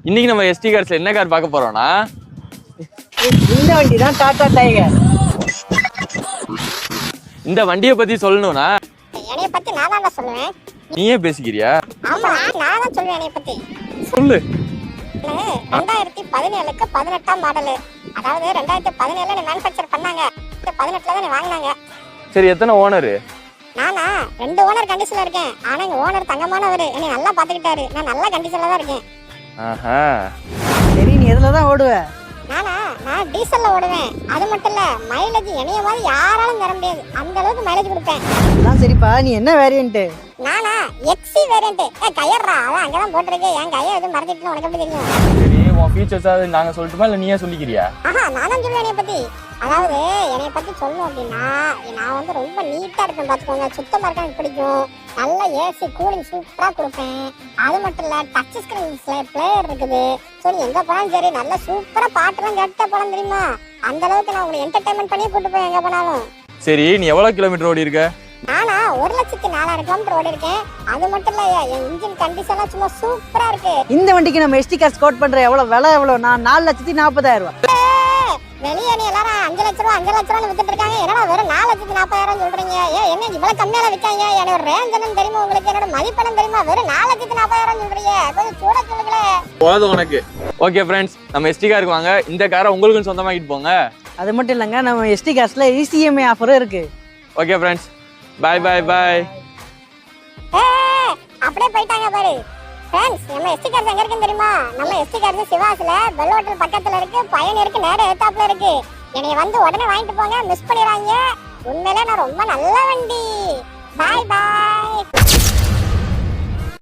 இன்னைக்கு நம்ம எஸ்டி கார்ஸ்ல என்ன கார் பார்க்க போறோம்னா இந்த வண்டி தான் டாடா டைகர். இந்த வண்டியை பத்தி சொல்லணும்னா என்னைய பத்தி நான் தான் சொல்லுவேன். நீயே பேசிக்கிறியா? ஆமா நான் தான் சொல்லுவேன் என்னைய பத்தி. சொல்லு. 2017க்கு 18ஆம் மாடல். அதாவது 2017ல மேனுஃபேக்சர் பண்ணாங்க. 18ல தான் வாங்குனாங்க. சரி, எத்தனை ஓனர்? நானா 2 ஓனர் கண்டிஷன்ல இருக்கேன். ஆனா எங்க ஓனர் தங்கமானவர். என்னை நல்லா பாத்துக்கிட்டாரு. நான் நல்ல கண்டிஷன்ல தான் இருக்கேன். ஆஹா. சரி, நீ எதுல தான் ஓடுவ? நான் டீசல்ல ஓடுவேன். அது மட்டும் இல்ல மைலேஜ் என்னைய மாதிரி யாராலும் தர முடியாது. அந்த அளவுக்கு மைலேஜ் கொடுப்பேன். அதான் சரிப்பா, நீ என்ன வேரியன்ட்? நானா எக்ஸி வேரியன்ட். கையறா அவன் அங்கதான் போட்டுருக்கு. என் கையை எதுவும் மறந்துட்டு உனக்கு எப்படி தெரியும்? சரி, உன் ஃபீச்சர்ஸ் அது நாங்க சொல்லட்டுமா இல்ல நீயே சொல்லிக்கிறியா? ஆஹா, நான் தான் சொல்லுவேன் என்னைய பத்தி. அதாவது என்னைய பத்தி சொல்லணும் அப்படின்னா நான் வந்து ரொம்ப நீட்டா இருப்பேன். பாத்துக்கோங்க, சுத்தமா இருக்க எனக்கு பிடிக்கும். நல்ல ஏசி கூலிங் சூப்பரா கொடுப்பேன். அது மட்டும் இல்ல டச் ஸ்கிரீன் பிளேயர் இருக்குது. ஸோ நீ எங்க போனாலும் சரி நல்ல சூப்பரா பாட்டுலாம் கேட்டா போலாம் தெரியுமா? அந்த அளவுக்கு நான் உங்களை என்டர்டைன்மெண்ட் பண்ணியே கூட்டு போய் எங்க போனாலும். சரி, நீ எவ்வளவு கிலோமீட்டர் ஓடி இருக்க? நானா 1,04,000 கிலோமீட்டர் ஓடி இருக்கேன். அது மட்டும் இல்ல என் இன்ஜின் கண்டிஷன்லாம் சும்மா சூப்பரா இருக்கு. இந்த வண்டிக்கு நம்ம எஸ்டி கார்ஸ் கோட் பண்ற எவ்வளவு விலை? எவ்வளவு? நான் 4,40,000 ரூபாய். வெளியே நீ எல்லாரும் 5 லட்ச ரூபா 5 லட்ச ரூபா வித்துட்டு இருக்காங்க. என்னடா வெறும் 4,40,000 சொல்றீங்க? என்ன இவ்வளவு கம்மியால விற்காங்க? என்னோட ரேஞ்ச் என்னன்னு தெரியுமா உங்களுக்கு? என்னோட மதிப்பெண்ணம் தெரியுமா? வெறும் 4,40,000 சொல்றீங்க. கொஞ்சம் கூட சொல்லுங்களே. போதும் உனக்கு. ஓகே ஃப்ரெண்ட்ஸ், நம்ம எஸ்டி காருக்கு வாங்க. இந்த காரை உங்களுக்கு சொந்தமாக்கிட்டு போங்க. அது மட்டும் இல்லைங்க, நம்ம எஸ்டி கார்ஸ்ல இசிஎம்ஐ ஆஃபரும் இருக்கு. ஓகே ஃப்ரெண்ட்ஸ், பாய் பாய் பாய். அப்படியே போயிட்டாங்க பாரு. ஃப்ரெண்ட்ஸ், நம்ம எஸ்டி கார்ஸ் எங்க இருக்குன்னு தெரியுமா? நம்ம எஸ்டி கார்ஸ் சிவாஸ்ல பெல் ஹோட்டல் பக்கத்துல இருக்கு. பயணியருக்கு நேரா எதிர்த்தாப்புல இருக்கு. என்னைய வந்து உடனே வாங்கிட்டு போங்க, மிஸ் பண்ணிடாதீங்க. உண்மையிலே நான் ரொம்ப நல்ல வண்டி. பாய் பாய்.